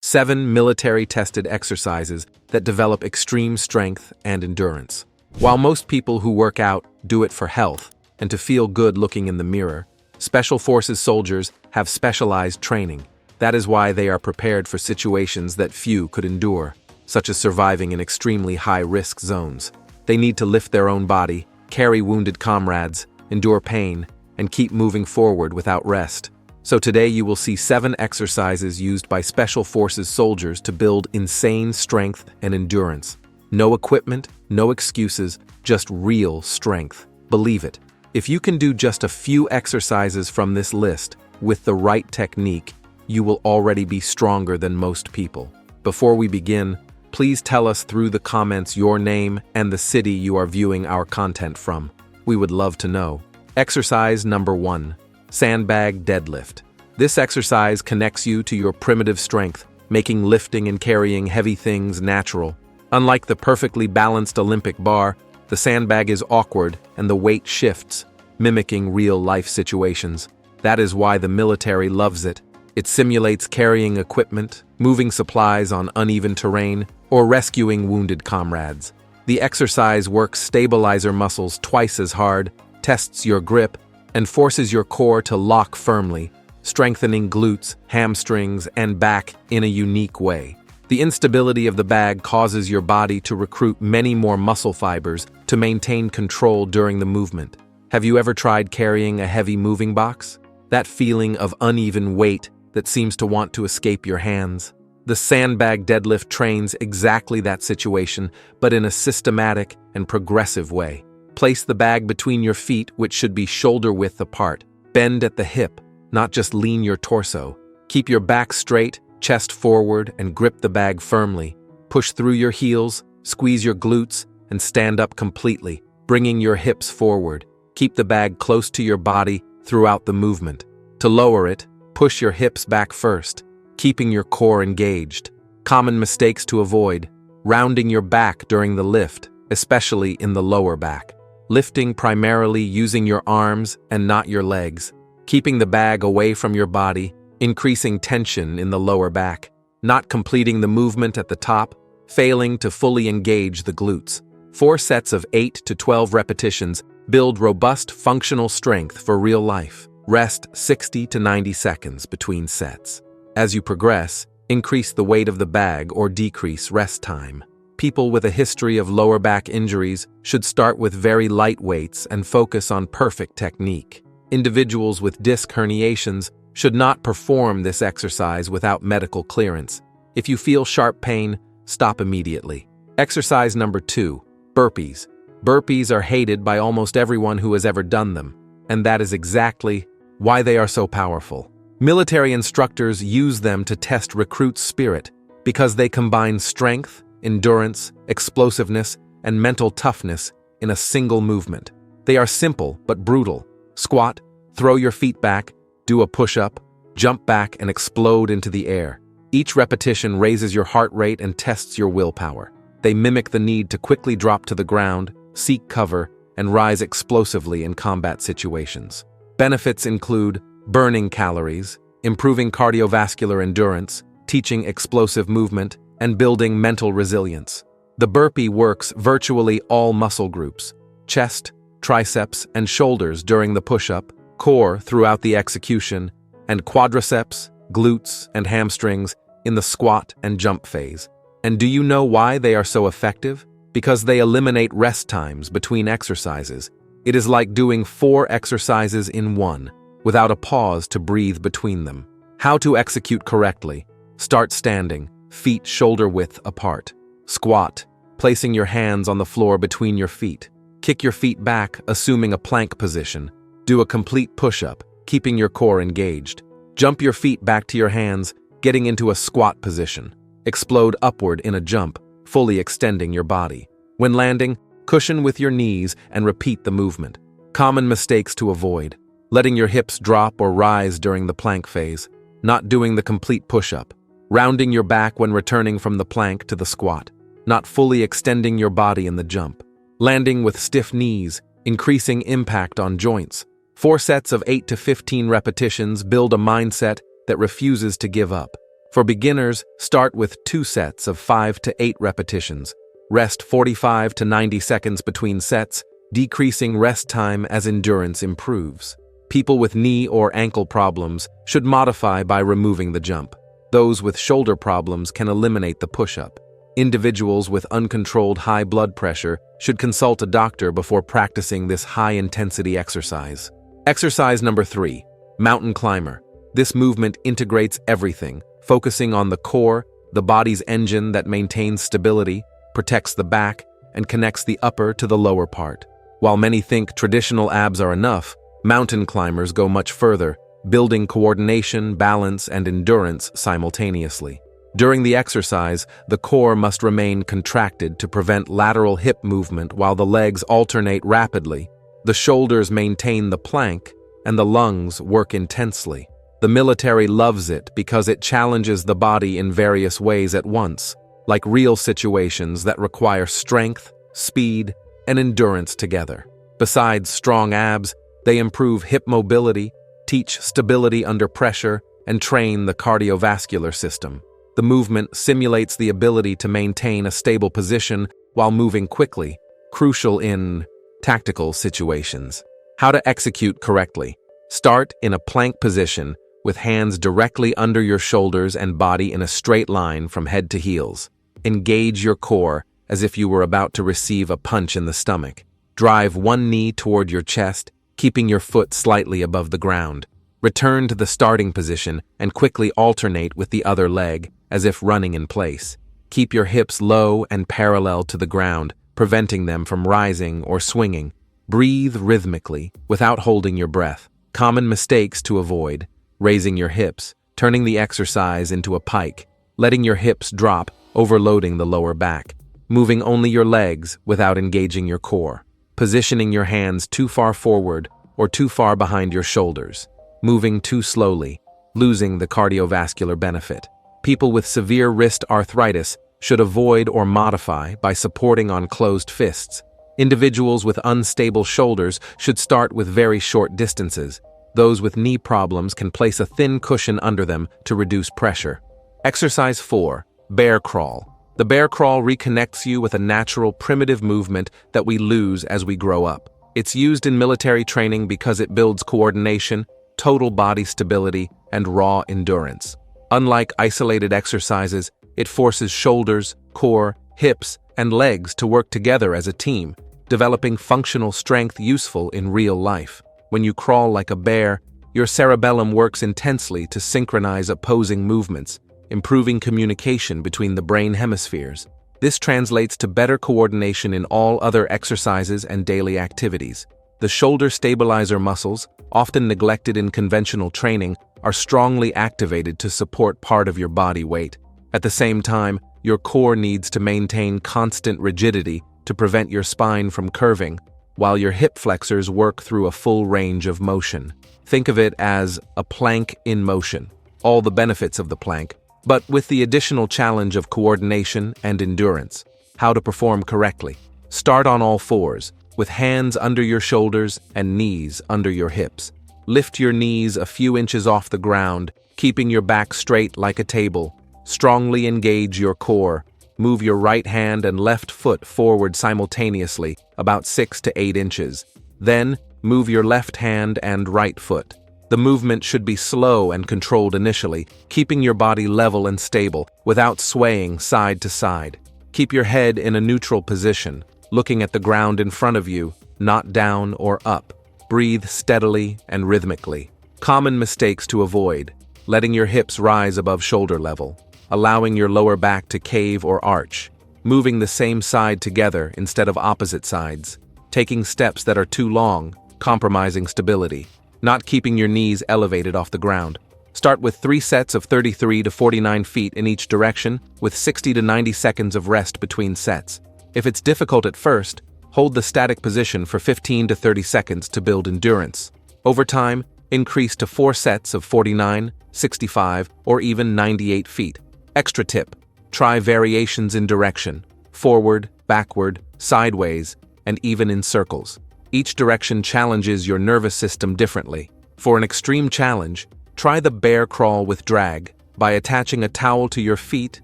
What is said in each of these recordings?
7 military-tested exercises that develop extreme strength and endurance. While most people who work out do it for health and to feel good looking in the mirror, Special Forces soldiers have specialized training. That is why they are prepared for situations that few could endure, such as surviving in extremely high-risk zones. They need to lift their own body, carry wounded comrades, endure pain, and keep moving forward without rest. So today you will see 7 exercises used by Special Forces soldiers to build insane strength and endurance. No equipment, no excuses, just real strength. Believe it. If you can do just a few exercises from this list with the right technique, you will already be stronger than most people. Before we begin, please tell us through the comments your name and the city you are viewing our content from. We would love to know. Exercise number 1. Sandbag deadlift. This exercise connects you to your primitive strength, making lifting and carrying heavy things natural. Unlike the perfectly balanced Olympic bar, the sandbag is awkward and the weight shifts, mimicking real-life situations. That is why the military loves it. It simulates carrying equipment, moving supplies on uneven terrain, or rescuing wounded comrades. The exercise works stabilizer muscles twice as hard, tests your grip, and forces your core to lock firmly, strengthening glutes, hamstrings, and back in a unique way. The instability of the bag causes your body to recruit many more muscle fibers to maintain control during the movement. Have you ever tried carrying a heavy moving box? That feeling of uneven weight that seems to want to escape your hands? The sandbag deadlift trains exactly that situation, but in a systematic and progressive way. Place the bag between your feet, which should be shoulder-width apart. Bend at the hip, not just lean your torso. Keep your back straight, chest forward, and grip the bag firmly. Push through your heels, squeeze your glutes, and stand up completely, bringing your hips forward. Keep the bag close to your body throughout the movement. To lower it, push your hips back first, keeping your core engaged. Common mistakes to avoid: rounding your back during the lift, especially in the lower back. Lifting primarily using your arms and not your legs. Keeping the bag away from your body, increasing tension in the lower back. Not completing the movement at the top, failing to fully engage the glutes. 4 sets of 8 to 12 repetitions build robust functional strength for real life. Rest 60 to 90 seconds between sets. As you progress, increase the weight of the bag or decrease rest time. People with a history of lower back injuries should start with very light weights and focus on perfect technique. Individuals with disc herniations should not perform this exercise without medical clearance. If you feel sharp pain, stop immediately. Exercise number 2, burpees. Burpees are hated by almost everyone who has ever done them, and that is exactly why they are so powerful. Military instructors use them to test recruits' spirit because they combine strength, endurance, explosiveness, and mental toughness in a single movement. They are simple but brutal. Squat, throw your feet back, do a push-up, jump back, and explode into the air. Each repetition raises your heart rate and tests your willpower. They mimic the need to quickly drop to the ground, seek cover, and rise explosively in combat situations. Benefits include burning calories, improving cardiovascular endurance, teaching explosive movement, and building mental resilience. The burpee works virtually all muscle groups: chest, triceps, and shoulders during the push-up, core throughout the execution, and quadriceps, glutes, and hamstrings in the squat and jump phase. And do you know why they are so effective? Because they eliminate rest times between exercises. It is like doing 4 exercises in one, without a pause to breathe between them. How to execute correctly: start standing, feet shoulder-width apart. Squat, placing your hands on the floor between your feet. Kick your feet back, assuming a plank position. Do a complete push-up, keeping your core engaged. Jump your feet back to your hands, getting into a squat position. Explode upward in a jump, fully extending your body. When landing, cushion with your knees and repeat the movement. Common mistakes to avoid: letting your hips drop or rise during the plank phase. Not doing the complete push-up. Rounding your back when returning from the plank to the squat. Not fully extending your body in the jump. Landing with stiff knees, increasing impact on joints. 4 sets of 8 to 15 repetitions build a mindset that refuses to give up. For beginners, start with 2 sets of 5 to 8 repetitions. Rest 45 to 90 seconds between sets, decreasing rest time as endurance improves. People with knee or ankle problems should modify by removing the jump. Those with shoulder problems can eliminate the push-up. Individuals with uncontrolled high blood pressure should consult a doctor before practicing this high-intensity exercise. Exercise number 3, mountain climber. This movement integrates everything, focusing on the core, the body's engine that maintains stability, protects the back, and connects the upper to the lower part. While many think traditional abs are enough, mountain climbers go much further, building coordination, balance, and endurance simultaneously. During the exercise, the core must remain contracted to prevent lateral hip movement while the legs alternate rapidly. The shoulders maintain the plank, and the lungs work intensely. The military loves it because it challenges the body in various ways at once, like real situations that require strength, speed, and endurance together. Besides strong abs, they improve hip mobility, teach stability under pressure, and train the cardiovascular system. The movement simulates the ability to maintain a stable position while moving quickly, crucial in tactical situations. How to execute correctly. Start in a plank position with hands directly under your shoulders and body in a straight line from head to heels. Engage your core as if you were about to receive a punch in the stomach. Drive one knee toward your chest, keeping your foot slightly above the ground. Return to the starting position and quickly alternate with the other leg, as if running in place. Keep your hips low and parallel to the ground, preventing them from rising or swinging. Breathe rhythmically, without holding your breath. Common mistakes to avoid: raising your hips, turning the exercise into a pike, letting your hips drop, overloading the lower back, moving only your legs without engaging your core, positioning your hands too far forward or too far behind your shoulders, moving too slowly, losing the cardiovascular benefit. People with severe wrist arthritis should avoid or modify by supporting on closed fists. Individuals with unstable shoulders should start with very short distances. Those with knee problems can place a thin cushion under them to reduce pressure. Exercise 4, bear crawl. The bear crawl reconnects you with a natural, primitive movement that we lose as we grow up. It's used in military training because it builds coordination, total body stability, and raw endurance. Unlike isolated exercises, it forces shoulders, core, hips, and legs to work together as a team, developing functional strength useful in real life. When you crawl like a bear, your cerebellum works intensely to synchronize opposing movements, improving communication between the brain hemispheres. This translates to better coordination in all other exercises and daily activities. The shoulder stabilizer muscles, often neglected in conventional training, are strongly activated to support part of your body weight. At the same time, your core needs to maintain constant rigidity to prevent your spine from curving, while your hip flexors work through a full range of motion. Think of it as a plank in motion. All the benefits of the plank, but with the additional challenge of coordination and endurance. How to perform correctly. Start on all fours, with hands under your shoulders and knees under your hips. Lift your knees a few inches off the ground, keeping your back straight like a table. Strongly engage your core. Move your right hand and left foot forward simultaneously, about 6 to 8 inches. Then, move your left hand and right foot. The movement should be slow and controlled initially, keeping your body level and stable, without swaying side to side. Keep your head in a neutral position, looking at the ground in front of you, not down or up. Breathe steadily and rhythmically. Common mistakes to avoid: letting your hips rise above shoulder level, allowing your lower back to cave or arch, moving the same side together instead of opposite sides, taking steps that are too long, compromising stability, not keeping your knees elevated off the ground. Start with 3 sets of 33 to 49 feet in each direction, with 60 to 90 seconds of rest between sets. If it's difficult at first, hold the static position for 15 to 30 seconds to build endurance. Over time, increase to 4 sets of 49, 65, or even 98 feet. Extra tip: try variations in direction: forward, backward, sideways, and even in circles. Each direction challenges your nervous system differently. For an extreme challenge, try the bear crawl with drag, by attaching a towel to your feet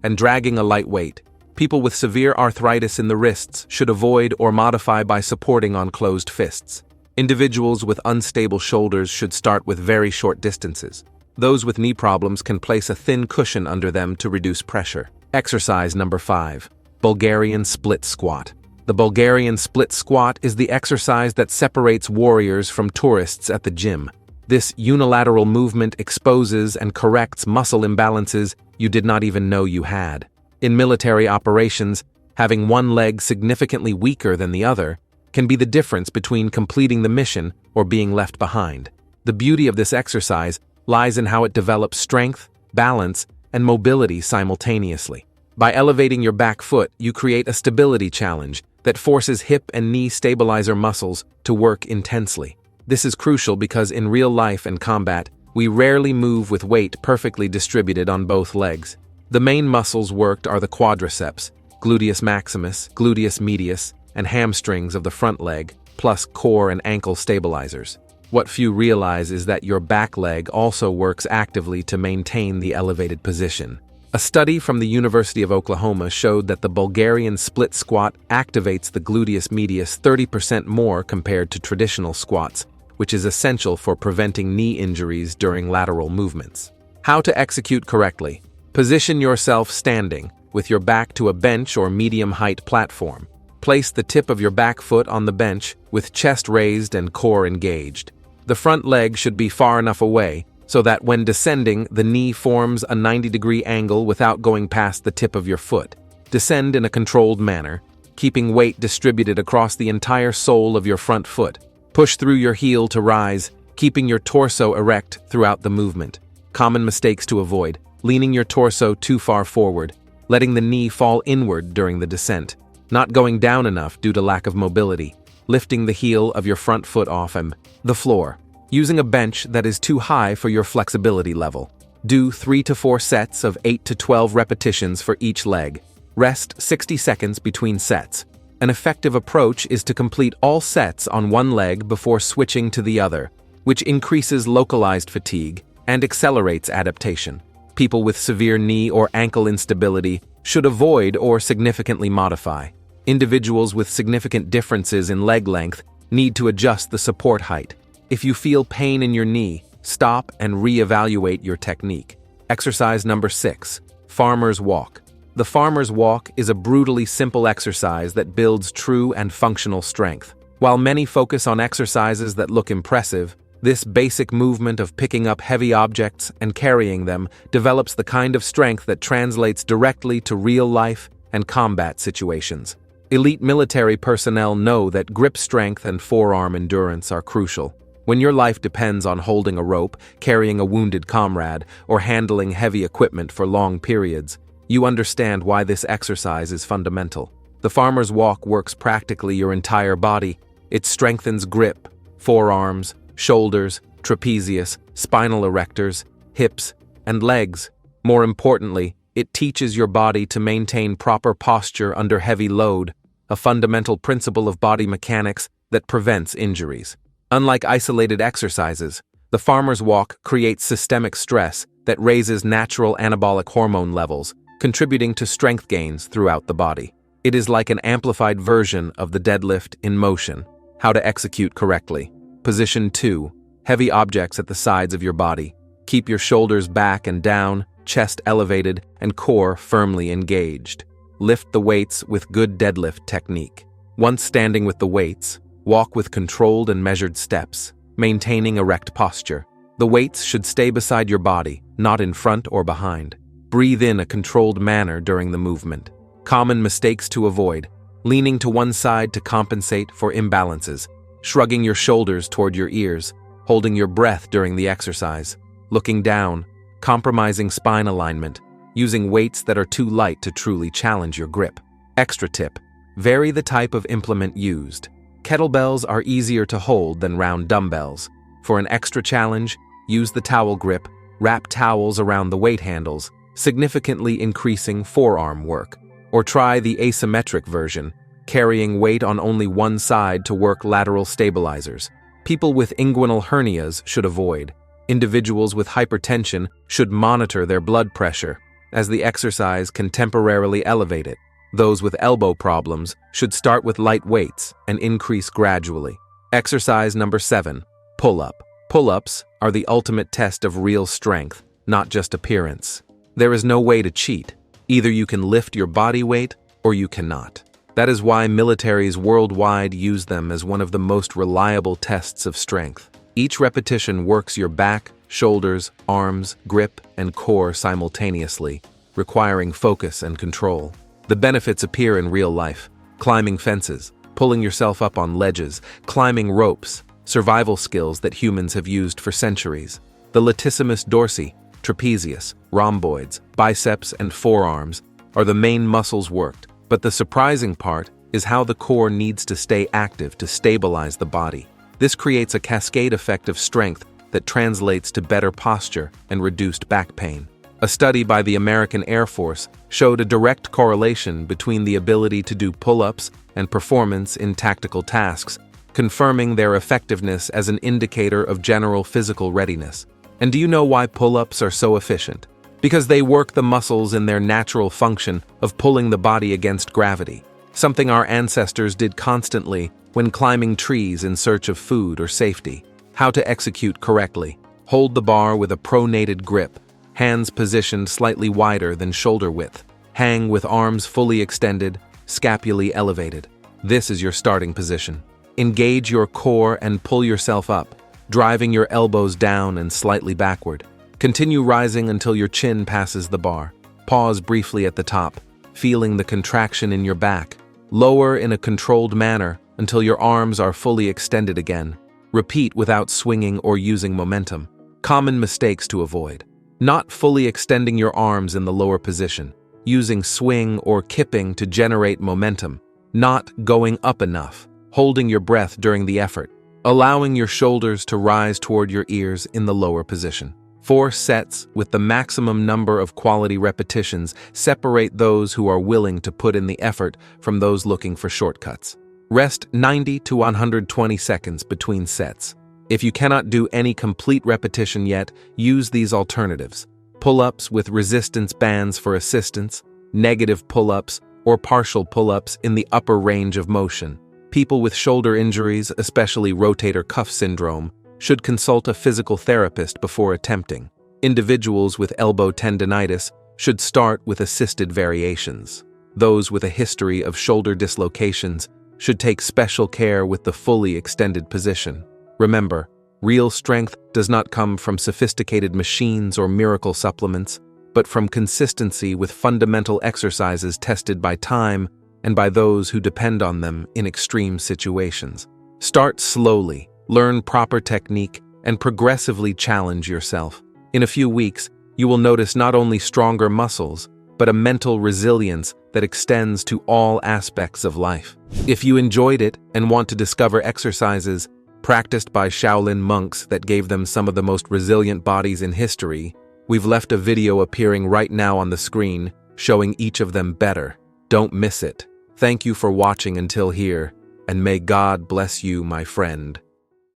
and dragging a light weight. People with severe arthritis in the wrists should avoid or modify by supporting on closed fists. Individuals with unstable shoulders should start with very short distances. Those with knee problems can place a thin cushion under them to reduce pressure. Exercise number 5. Bulgarian split squat. The Bulgarian split squat is the exercise that separates warriors from tourists at the gym. This unilateral movement exposes and corrects muscle imbalances you did not even know you had. In military operations, having one leg significantly weaker than the other can be the difference between completing the mission or being left behind. The beauty of this exercise lies in how it develops strength, balance, and mobility simultaneously. By elevating your back foot, you create a stability challenge that forces hip and knee stabilizer muscles to work intensely. This is crucial because in real life and combat, we rarely move with weight perfectly distributed on both legs. The main muscles worked are the quadriceps, gluteus maximus, gluteus medius, and hamstrings of the front leg, plus core and ankle stabilizers. What few realize is that your back leg also works actively to maintain the elevated position. A study from the University of Oklahoma showed that the Bulgarian split squat activates the gluteus medius 30% more compared to traditional squats, which is essential for preventing knee injuries during lateral movements. How to execute correctly. Position yourself standing, with your back to a bench or medium-height platform. Place the tip of your back foot on the bench, with chest raised and core engaged. The front leg should be far enough away so that when descending, the knee forms a 90-degree angle without going past the tip of your foot. Descend in a controlled manner, keeping weight distributed across the entire sole of your front foot. Push through your heel to rise, keeping your torso erect throughout the movement. Common mistakes to avoid: leaning your torso too far forward, letting the knee fall inward during the descent, not going down enough due to lack of mobility, lifting the heel of your front foot off the floor, using a bench that is too high for your flexibility level. Do 3 to 4 sets of 8 to 12 repetitions for each leg. Rest 60 seconds between sets. An effective approach is to complete all sets on one leg before switching to the other, which increases localized fatigue and accelerates adaptation. People with severe knee or ankle instability should avoid or significantly modify. Individuals with significant differences in leg length need to adjust the support height. If you feel pain in your knee, stop and re-evaluate your technique. Exercise number 6. Farmer's Walk. The farmer's walk is a brutally simple exercise that builds true and functional strength. While many focus on exercises that look impressive, this basic movement of picking up heavy objects and carrying them develops the kind of strength that translates directly to real life and combat situations. Elite military personnel know that grip strength and forearm endurance are crucial. When your life depends on holding a rope, carrying a wounded comrade, or handling heavy equipment for long periods, you understand why this exercise is fundamental. The farmer's walk works practically your entire body. It strengthens grip, forearms, shoulders, trapezius, spinal erectors, hips, and legs. More importantly, it teaches your body to maintain proper posture under heavy load, a fundamental principle of body mechanics that prevents injuries. Unlike isolated exercises, the farmer's walk creates systemic stress that raises natural anabolic hormone levels, contributing to strength gains throughout the body. It is like an amplified version of the deadlift in motion. How to execute correctly. Position 2. Heavy objects at the sides of your body. Keep your shoulders back and down, chest elevated, and core firmly engaged. Lift the weights with good deadlift technique. Once standing with the weights, walk with controlled and measured steps, maintaining erect posture. The weights should stay beside your body, not in front or behind. Breathe in a controlled manner during the movement. Common mistakes to avoid: leaning to one side to compensate for imbalances, shrugging your shoulders toward your ears, holding your breath during the exercise, looking down, compromising spine alignment, using weights that are too light to truly challenge your grip. Extra tip: vary the type of implement used. Kettlebells are easier to hold than round dumbbells. For an extra challenge, use the towel grip, wrap towels around the weight handles, significantly increasing forearm work. Or try the asymmetric version, carrying weight on only one side to work lateral stabilizers. People with inguinal hernias should avoid. Individuals with hypertension should monitor their blood pressure, as the exercise can temporarily elevate it. Those with elbow problems should start with light weights and increase gradually. Exercise number 7, pull-up. Pull-ups are the ultimate test of real strength, not just appearance. There is no way to cheat. Either you can lift your body weight or you cannot. That is why militaries worldwide use them as one of the most reliable tests of strength. Each repetition works your back, shoulders, arms, grip, and core simultaneously, requiring focus and control. The benefits appear in real life: climbing fences, pulling yourself up on ledges, climbing ropes, survival skills that humans have used for centuries. The latissimus dorsi, trapezius, rhomboids, biceps, and forearms are the main muscles worked, but the surprising part is how the core needs to stay active to stabilize the body. This creates a cascade effect of strength that translates to better posture and reduced back pain. A study by the American Air Force showed a direct correlation between the ability to do pull-ups and performance in tactical tasks, confirming their effectiveness as an indicator of general physical readiness. And do you know why pull-ups are so efficient? Because they work the muscles in their natural function of pulling the body against gravity, something our ancestors did constantly when climbing trees in search of food or safety. How to execute correctly: hold the bar with a pronated grip, hands positioned slightly wider than shoulder width, hang with arms fully extended, scapulae elevated. This is your starting position. Engage your core and pull yourself up, driving your elbows down and slightly backward. Continue rising until your chin passes the bar. Pause briefly at the top, feeling the contraction in your back. Lower in a controlled manner until your arms are fully extended again. Repeat without swinging or using momentum. Common mistakes to avoid: not fully extending your arms in the lower position, using swing or kipping to generate momentum, not going up enough, holding your breath during the effort, allowing your shoulders to rise toward your ears in the lower position. 4 sets with the maximum number of quality repetitions separate those who are willing to put in the effort from those looking for shortcuts. Rest 90 to 120 seconds between sets. If you cannot do any complete repetition yet, use these alternatives: pull-ups with resistance bands for assistance, negative pull-ups, or partial pull-ups in the upper range of motion. People with shoulder injuries, especially rotator cuff syndrome, should consult a physical therapist before attempting. Individuals with elbow tendinitis should start with assisted variations. Those with a history of shoulder dislocations should take special care with the fully extended position. Remember, real strength does not come from sophisticated machines or miracle supplements, but from consistency with fundamental exercises tested by time and by those who depend on them in extreme situations. Start slowly, learn proper technique, and progressively challenge yourself. In a few weeks, you will notice not only stronger muscles, but a mental resilience that extends to all aspects of life. If you enjoyed it and want to discover exercises practiced by Shaolin monks that gave them some of the most resilient bodies in history, we've left a video appearing right now on the screen showing each of them better. Don't miss it. Thank you for watching until here, and may God bless you, my friend.